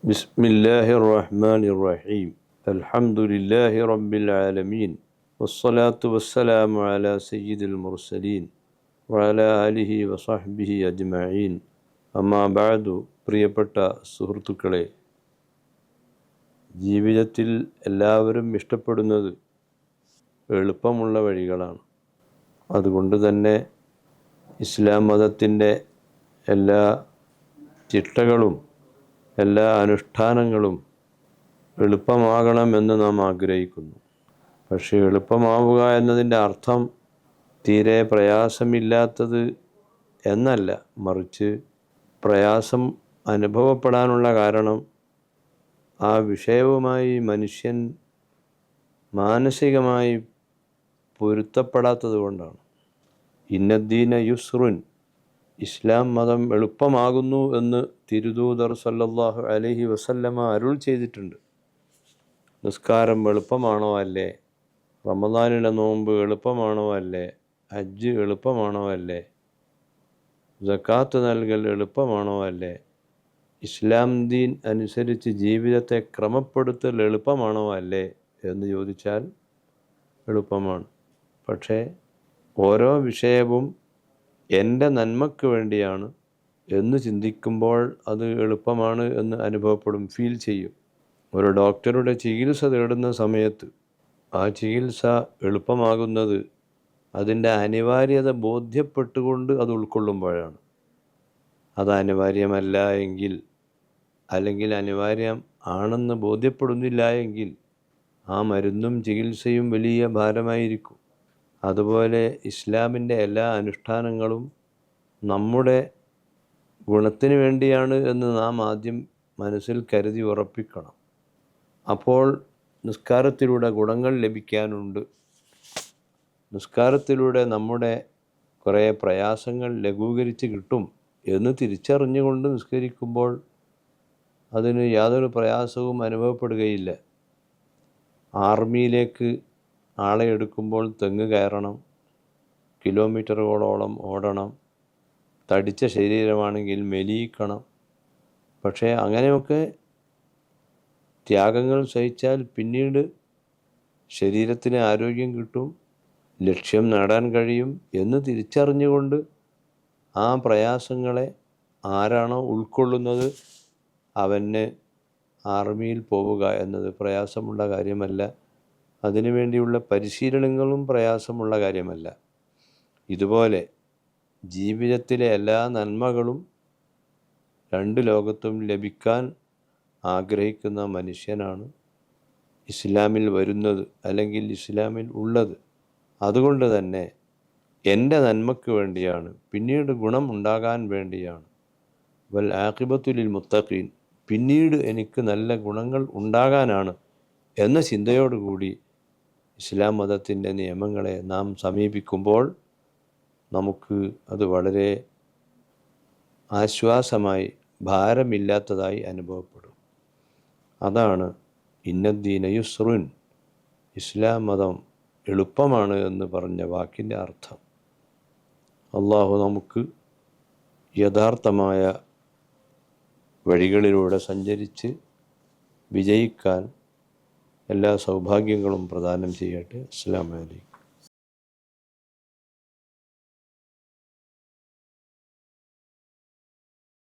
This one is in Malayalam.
ബിസ്മില്ലാഹിർ റഹ്മാനിർ റഹീം. അൽഹംദുലില്ലാഹി റബ്ബിൽ ആലമീൻ. വസ്സലാത്തു വസ്സലാമു അലാ സയ്യിദിൽ മുർസലീൻ വഅലാ ആലിഹി വസഹ്ബിഹി അജ്മഈൻ. അമ്മാ ബഅദു. പ്രിയപ്പെട്ട സുഹൃത്തുക്കളെ, ജീവിതത്തിൽ എല്ലാവരും ഇഷ്ടപ്പെടുന്നത് എളുപ്പമുള്ള വഴികളാണ്. അതുകൊണ്ട് തന്നെ ഇസ്ലാം മതത്തിൻ്റെ എല്ലാ ചിട്ടകളും എല്ലാ അനുഷ്ഠാനങ്ങളും എളുപ്പമാകണമെന്ന് നാം ആഗ്രഹിക്കുന്നു. പക്ഷേ എളുപ്പമാവുക എന്നതിൻ്റെ അർത്ഥം തീരെ പ്രയാസമില്ലാത്തത് എന്നല്ല, മറിച്ച് പ്രയാസം അനുഭവപ്പെടാനുള്ള കാരണം ആ വിഷയവുമായി മനുഷ്യൻ മാനസികമായി പൊരുത്തപ്പെടാത്തത് കൊണ്ടാണ്. ഇന്നദ്ദീന യുസ്റുൻ, ഇസ്ലാം മതം എളുപ്പമാകുന്നു എന്ന് തിരുദൂതർ സല്ലല്ലാഹു അലൈഹി വസല്ലമ അരുൾ ചെയ്തിട്ടുണ്ട്. നിസ്കാരം എളുപ്പമാണോ അല്ലേ? റമദാനിലെ നോമ്പ് എളുപ്പമാണോ അല്ലേ? ഹജ്ജ് എളുപ്പമാണോ അല്ലേ? സക്കാത്ത് നൽകൽ എളുപ്പമാണോ അല്ലേ? ഇസ്ലാം ദീൻ അനുസരിച്ച് ജീവിതത്തെ ക്രമപ്പെടുത്തൽ എളുപ്പമാണോ അല്ലേ എന്ന് ചോദിച്ചാൽ എളുപ്പമാണ്. പക്ഷേ ഓരോ വിഷയവും എൻ്റെ നന്മയ്ക്ക് വേണ്ടിയാണ് എന്ന് ചിന്തിക്കുമ്പോൾ അത് എളുപ്പമാണ് എന്ന് അനുഭവപ്പെടും, ഫീൽ ചെയ്യും. ഒരു ഡോക്ടറുടെ ചികിത്സ തേടുന്ന സമയത്ത് ആ ചികിത്സ എളുപ്പമാകുന്നത് അതിൻ്റെ അനിവാര്യത ബോധ്യപ്പെട്ടുകൊണ്ട് അത് ഉൾക്കൊള്ളുമ്പോഴാണ്. അത് അനിവാര്യമല്ല എങ്കിൽ, അല്ലെങ്കിൽ അനിവാര്യം ആണെന്ന് ബോധ്യപ്പെടുന്നില്ല എങ്കിൽ ആ മരുന്നും ചികിത്സയും വലിയ ഭാരമായിരിക്കും. അതുപോലെ ഇസ്ലാമിൻ്റെ എല്ലാ അനുഷ്ഠാനങ്ങളും നമ്മുടെ ഗുണത്തിന് വേണ്ടിയാണ് എന്ന് നാം ആദ്യം മനസ്സിൽ കരുതി ഉറപ്പിക്കണം. അപ്പോൾ നിസ്കാരത്തിലൂടെ ഗുണങ്ങൾ ലഭിക്കാനുണ്ട്. നിസ്കാരത്തിലൂടെ നമ്മുടെ കുറേ പ്രയാസങ്ങൾ ലഘൂകരിച്ച് കിട്ടും എന്ന് തിരിച്ചറിഞ്ഞുകൊണ്ട് നിസ്കരിക്കുമ്പോൾ അതിന് യാതൊരു പ്രയാസവും അനുഭവപ്പെടുകയില്ല. ആർമിയിലേക്ക് ആളെ എടുക്കുമ്പോൾ തെങ്ങ് കയറണം, കിലോമീറ്ററുകളോളം ഓടണം, തടിച്ച ശരീരമാണെങ്കിൽ മെലിയിക്കണം. പക്ഷേ അങ്ങനെയൊക്കെ ത്യാഗങ്ങൾ സഹിച്ചാൽ പിന്നീട് ശരീരത്തിന് ആരോഗ്യം കിട്ടും, ലക്ഷ്യം നേടാൻ കഴിയും എന്ന് തിരിച്ചറിഞ്ഞുകൊണ്ട് ആ പ്രയാസങ്ങളെ ആരാണോ ഉൾക്കൊള്ളുന്നത് അവന് ആർമിയിൽ പോവുക എന്നത് പ്രയാസമുള്ള കാര്യമല്ല. അതിനുവേണ്ടിയുള്ള പരിശീലനങ്ങളും പ്രയാസമുള്ള കാര്യമല്ല. ഇതുപോലെ ജീവിതത്തിലെ എല്ലാ നന്മകളും രണ്ട് ലോകത്തും ലഭിക്കാൻ ആഗ്രഹിക്കുന്ന മനുഷ്യനാണ് ഇസ്ലാമിൽ വരുന്നത്, അല്ലെങ്കിൽ ഇസ്ലാമിൽ ഉള്ളത്. അതുകൊണ്ട് തന്നെ എൻ്റെ നന്മയ്ക്ക് വേണ്ടിയാണ്, പിന്നീട് ഗുണം ഉണ്ടാകാൻ വേണ്ടിയാണ്. വൽ ആഖിബത്തു ലിൽ മുത്തഖീൻ, പിന്നീട് എനിക്ക് നല്ല ഗുണങ്ങൾ ഉണ്ടാകാനാണ് എന്ന ചിന്തയോടുകൂടി ഇസ്ലാം മതത്തിൻ്റെ നിയമങ്ങളെ നാം സമീപിക്കുമ്പോൾ നമുക്ക് അത് വളരെ ആശ്വാസമായി, ഭാരമില്ലാത്തതായി അനുഭവപ്പെടും. അതാണ് ഇന്നദ്ദീന യുസ്റുൻ, ഇസ്ലാം മതം എളുപ്പമാണ് എന്ന് പറഞ്ഞ വാക്കിൻ്റെ അർത്ഥം. അള്ളാഹു നമുക്ക് യഥാർത്ഥമായ വഴികളിലൂടെ സഞ്ചരിച്ച് വിജയിക്കാൻ എല്ലാ സൗഭാഗ്യങ്ങളും പ്രദാനം ചെയ്യട്ടെ. അസ്സലാമു അലൈക്കും.